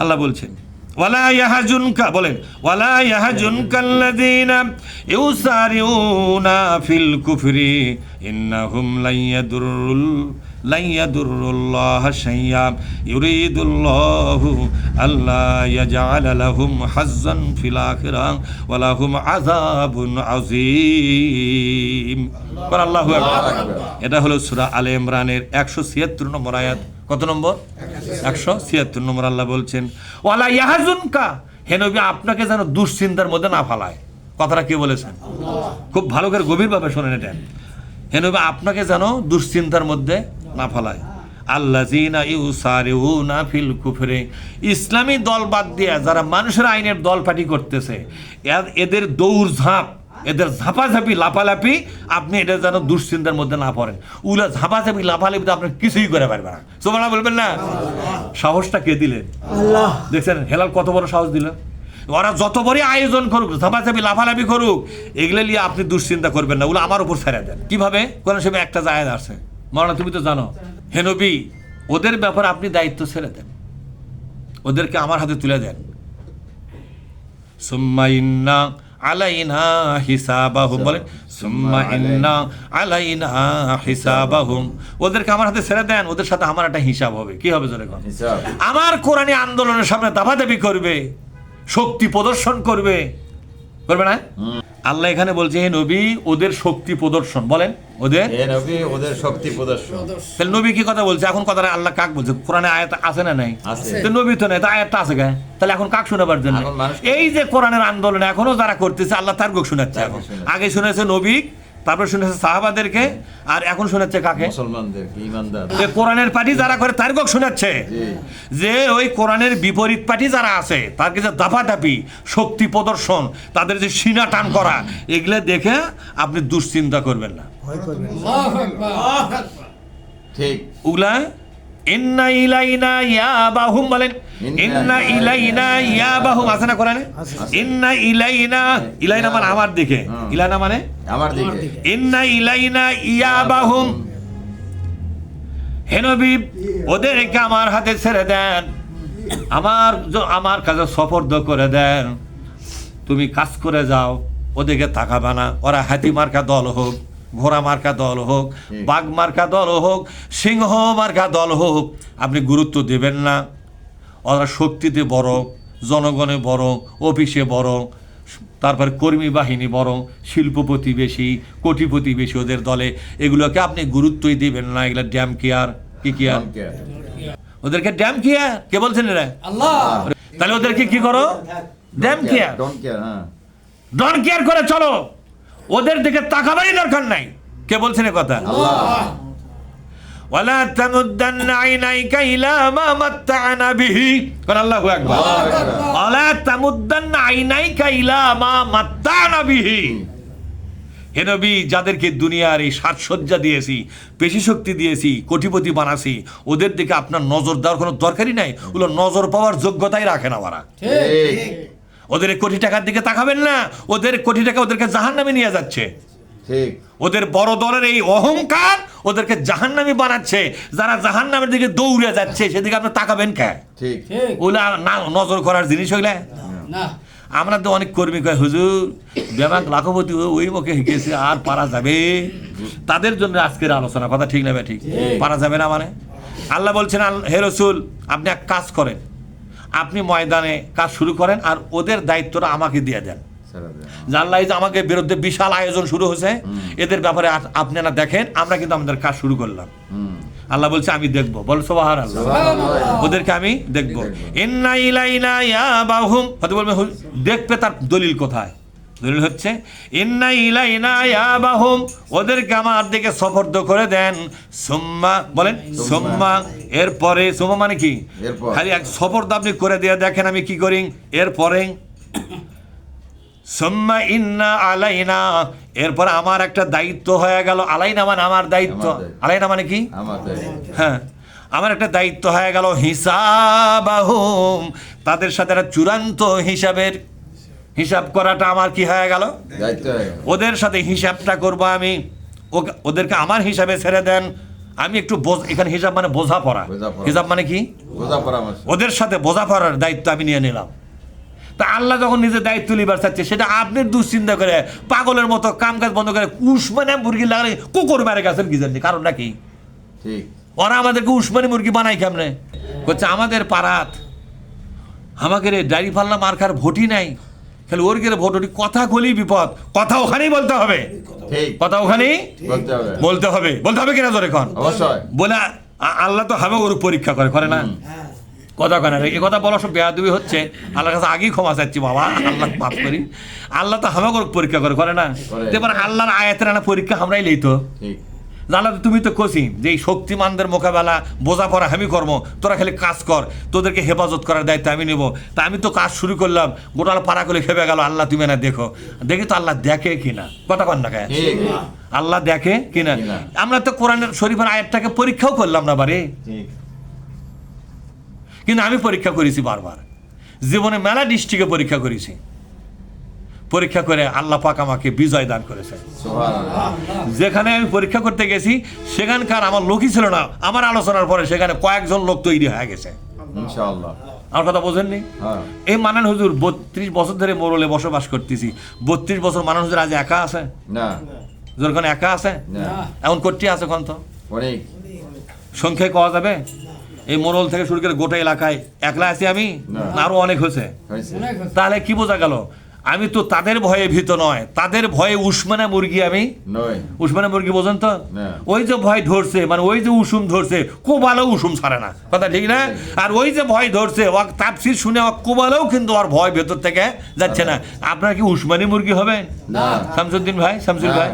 আল্লাহ বলছেন ওয়ালা ইয়াহজুনকা, বলেন ওয়ালা ইয়াহজুনকাল্লাযীনা ইউসারিউনা ফিল কুফরি ইন্নাহুম লাইয়াদুরুল্লাহা শাইয়্যা ইউরিদুল্লাহু আল্লা ইয়াজআলা লাহুম হাজ্জান ফিল আখিরাহ ওয়া লাহুম আযাবুন আযীম। আল্লাহু আকবার। এটা হলো সূরা আলে ইমরানের 176 নম্বর আয়াত। কত নম্বর? 176 নম্বর। আল্লাহ বলছেন ওয়ালা ইয়াহজুনকা, হে নবী আপনাকে যেন দুশ্চিন্তার মধ্যে না ফেলায়। কথাটা কে বলেছেন? খুব ভালো করে গভীরভাবে শোনেন এটা। হে নবী আপনাকে যেন দুশ্চিন্তার মধ্যে না ফেলায়। আল্লাযীনা ইউসারিউনা ফিল কুফরি, ইসলামী দল বাদ দিয়ে যারা মানুষের আইনের দল পার্টি করতেছে, এদের দৌড়ঝাঁপ, এদের ঝাঁপাঝাঁপি লাফালাফি, আপনি এটা যেন দুশ্চিন্তার মধ্যে না পড়েন। উলা ঝাঁপাঝাঁপি লাফালাফিতে আপনি কিছুই করে পারবেন না। সুবহানাল্লাহ বলবেন না? সাহসটা কে দিলেন? আল্লাহ। দেখছেন হেলাল কত বড় সাহস দিল। ওরা যত বড় আয়োজন করুক, ঝাঁপাঝাঁপি লাফালাফি করুক, এগুলো নিয়ে আপনি দুশ্চিন্তা করবেন না, ওগুলো আমার উপর ছেড়ে দেন। কিভাবে? কোরআন শরীফে একটা জায়েজ আছে, মাওলানা তুমি তো জানো, হে নবী ওদের ব্যাপারে আপনি দায়িত্ব ছেড়ে দেন, ওদেরকে আমার হাতে তুলে দেন। সুম্মা ইন্না আলাইনা হিসাবাহুম, বলেন সুম্মা ইন্না আলাইনা হিসাবাহুম, ওদেরকে আমার হাতে ছেড়ে দেন, ওদের সাথে আমার একটা হিসাব হবে। কি হবে জোরে কোন? আমার কোরআনী আন্দোলনের সামনে দাবাদাবি করবে, শক্তি প্রদর্শন করবে, করবে না? আল্লাহ এখানে বলছে হে নবী ওদের শক্তি প্রদর্শন, বলেন ওদের শক্তি প্রদর্শন। তাহলে নবী কি কথা বলছে? এখন কথাটা আল্লাহ কাক বলছে? কোরআনে আয়াত আছে না নাই? তো নবী তো নেই, তো আয়াতটা আছে কে? তাহলে এখন কাক শোনাবার জন্য? এই যে কোরআনের আন্দোলন এখনো যারা করতেছে, আল্লাহ তার গো শোনাচ্ছে। এখন আগে শুনেছে নবী, তারপর শুনেছে সাহাবাদেরকে, আর এখন শোনাচ্ছে কাকে? মুসলমানদেরকে, ঈমানদার। কোরআনের পার্টি যারা করে তার গো শোনাচ্ছে যে ওই কোরআনের বিপরীত পার্টি যারা আছে তারকে যে দাপাদাপি, শক্তি প্রদর্শন, তাদের যে সিনা টান করা, এগুলো দেখে আপনি দুশ্চিন্তা করবেন না। ঠিক ওগুলা ইন্না ইলাইনা ইয়াবাহুম, বলেন ইন্না ইলাইনা ইয়াবাহুম আছে না কোরআনে? ইন্না ইলাইনা, ইলাইনা মানে আমার দিকে, ইলাইনা মানে আমার দিকে, ইন্না ইলাইনা ইয়াবাহুম, হে নবী ওদেরকে আমার হাতে ছেড়ে দেন, আমার কাছে সফর্দ করে দেন, তুমি কাজ করে যাও, ওদেরকে তাকাবা না। ওরা হাতি মার্কা দল হোক, ঘোড়া মার্কা দল হোক, বাঘ মার্কা দল হোক, সিংহ মার্কা দল হোক, আপনি গুরুত্ব দেবেন না। ওরা শক্তিতে বড়, জনগণে বড়, অফিসে বড়, তারপর কর্মী বাহিনী বড়, শিল্পপতি বেশি, কোটিপতি বেশি ওদের দলে, এগুলোকে আপনি গুরুত্বই দিবেন না। এগুলো ড্যাম কেয়ার। কি কেয়ার? ওদেরকে ড্যাম কেয়ার কে বলছেন? এরা আল্লাহ। তাহলে ওদেরকে কি করো? ড্যাম কেয়ার, ডন কেয়ার করে চলো, ওদের দিকে তাকাবারই দরকার নাই। কে বলছেন এ কথা? আল্লাহ। ওয়ালা তামুদ্দান্না আইনাইকা ইলা মা মাত্তা'না বিহি, কোন আল্লাহু আকবার। ওয়ালা তামুদ্দান্না আইনাইকা ইলা মা মাত্তা'না বিহি, হে নবী যাদেরকে দুনিয়ার এই সাজসজ্জা দিয়েছি, পেশি শক্তি দিয়েছি, কোটিপতি বানাছি, ওদের দিকে আপনার নজর দেওয়ার কোনো দরকারই নাই। ওগুলো নজর পাওয়ার যোগ্যতাই রাখে না ওরা। ওদের কোটি টাকার দিকে তাকাবেন না, ওদের কোটি টাকা ওদেরকে জাহান্নামে নিয়ে যাচ্ছে। ওদের বড় দলের এই অহংকার ওদেরকে জাহান্নামী বানাচ্ছে। যারা জাহান্নামের দিকে দৌড়ে যাচ্ছে সেদিকে আপনি তাকাবেন কে? ওগুলা নজর করার জিনিস হইলে না। আমরা তো অনেক কর্মী কয় হুজুর ব্যামাক লাখপতি ওই মুখে গেছে আর পারা যাবে, তাদের জন্য আজকের আলোচনা। কথা ঠিক না? ঠিক পারা যাবে না মানে? আল্লাহ বলছেন হে রাসূল আপনি এক কাজ করেন, আপনি ময়দানে কাজ শুরু করেন আর ওদের দায়িত্বটা আমাকে দিয়ে দেন। জানলাই যে আমাকে বিরুদ্ধে বিশাল আয়োজন শুরু হয়েছে, এদের ব্যাপারে আপনারা দেখেন, আমরা কিন্তু আমাদের কাজ শুরু করলাম। আল্লাহ বলছে আমি দেখবো। বল সুবহানাল্লাহ, ওদেরকে আমি দেখবো। ইন্না ইলাইনা ইয়াবাহুম, হয়তো বলবে দেখবে, তার দলিল কোথায়? দলিল হচ্ছে ইন্না ইলাইনা ইয়াবাহুম, ওদেরকে আমার দিকে সফর্দ করে দেন। সুম্মা, বলেন সুম্মা, এরপরে। সুম্মা মানে কি? খালি এক সফর্দ আপনি করে দিয়ে দেখেন আমি কি করি। এরপরে সুম্মা ইন্না আলাইনা, এরপর আমার একটা দায়িত্ব হয়ে গেল। আলাইনা মানে আমার দায়িত্ব। আলাইনা মানে কি? হ্যাঁ, আমার একটা দায়িত্ব হয়ে গেল। হিসাবাহুম, তাদের সাথে একটা চূড়ান্ত হিসাব করাটা আমার কি হয়ে গেল? ওদের সাথে হিসাবটা করব আমি। ওদেরকে আমার হিসাবে ছেড়ে দেন, আমি একটু এখানে হিসাব মানে বোঝাপড়া, বোঝাপড়া। হিসাব মানে কি, বোঝা পরামর্শ। ওদের সাথে বোঝাপড়ার দায়িত্ব আমি নিয়ে নিলাম। তা আল্লাহ যখন নিজের দায়িত্ব লিবার চাচ্ছে, সেটা আপনি দুশ্চিন্তা করে পাগলের মতো কাম কাজ বন্ধ করে উসমানে মুরগি লাগালে কুকুর মেরে গেছেন কি জানি, কারণ নাকি ঠিক। ওরা আমাদেরকে উসমানি মুরগি বানাই কেমনে? হচ্ছে আমাদের পাড়াত আমাকে রে ডাইরি পাল্লা মার্কার ভোটই নাই, খালি ওর গেলে ভোট ওটি কথা বলেই বিপদ, কথা ওখানেই বলতে হবে, ঠিক কথা ওখানেই বলতে হবে। বলতে হবে কিনা জোরে কন। অবশ্যই। বলে আল্লাহ তো হামে ওর পরীক্ষা করে না, কথা কেন এই কথা বলা সব বেয়াদবি হচ্ছে। আল্লাহর কাছে আগেই ক্ষমা চাচ্ছি বাবা, আল্লাহ মাফ করি। আল্লাহ তো হামে ওর পরীক্ষা করে না, করে। এবার আল্লাহর আয়াতের আনা পরীক্ষা আমরাই লইতো। ঠিক। জানলা তুমি তো কছি যে এই শক্তিমানদের মোকাবেলা বোঝাপড়া আমি কর্ম, তোরা খালি কাজ কর, তোদেরকে হেফাজত করার দায়িত্ব আমি নেব। তা আমি তো কাজ শুরু করলাম, গোটাল পাড়া করে খেপে গেল, আল্লাহ তুমি না দেখো, দেখি তো আল্লাহ দেখে কিনা, কথা কন না কেন, ঠিক। আল্লাহ দেখে কিনা। কিনা। আমরা তো কোরআনের শরীফের আয়াতটাকে পরীক্ষাও করলাম না বারে, ঠিক। কিন্তু আমি পরীক্ষা করেছি বারবার, জীবনে মেলা ডিস্ট্রিক্টে পরীক্ষা করেছি, পরীক্ষা করে আল্লাহ পাক আমাকে বিজয় দান করেছে। সুবহানাল্লাহ। যেখানে আমি পরীক্ষা করতে গেছি সেখানকার আমার লোকই ছিল না, আমার আলোচনার পরে সেখানে কয়েকজন লোক তৈরি হয়ে গেছে। ইনশাআল্লাহ। আমার কথা বোঝেননি? হ্যাঁ। এই মানান হুজুর 32 বছর ধরে মোরলে বসবাস করতেছি, 32 বছর মানান হুজুর আজ একা আছে? না। যখন একা আছে, না। এমন করতে আছে কোন তো অনেক। সংখ্যায় পাওয়া যাবে? এই মোরল থেকে শুরু করে গোটা এলাকায় একলা আছি আমি, না। না আরো অনেক হয়েছে। হয়েছে। তাহলে কি বোঝা গেল? আমি তো তাদের ভয়ে ভীত নয়, তাদের ভয়ে উসমানা মুরগি আমি নয়। উসমানা মুরগি বোঝেন তো, না। ওই যে ভয় ধরছে মানে ওই যে উসুম ধরছে, কোবালেও উসুম ছাড়ে না, কথা ঠিক না? আর ওই যে ভয় ধরছে ও তাফসীর শুনে ও কোবালেও কিন্তু আর ভয় ভেতর থেকে যাচ্ছে না। আপনার কি উসমানি মুরগি হবেন না। শামসুদ্দিন ভাই, শামসুল না। ভাই?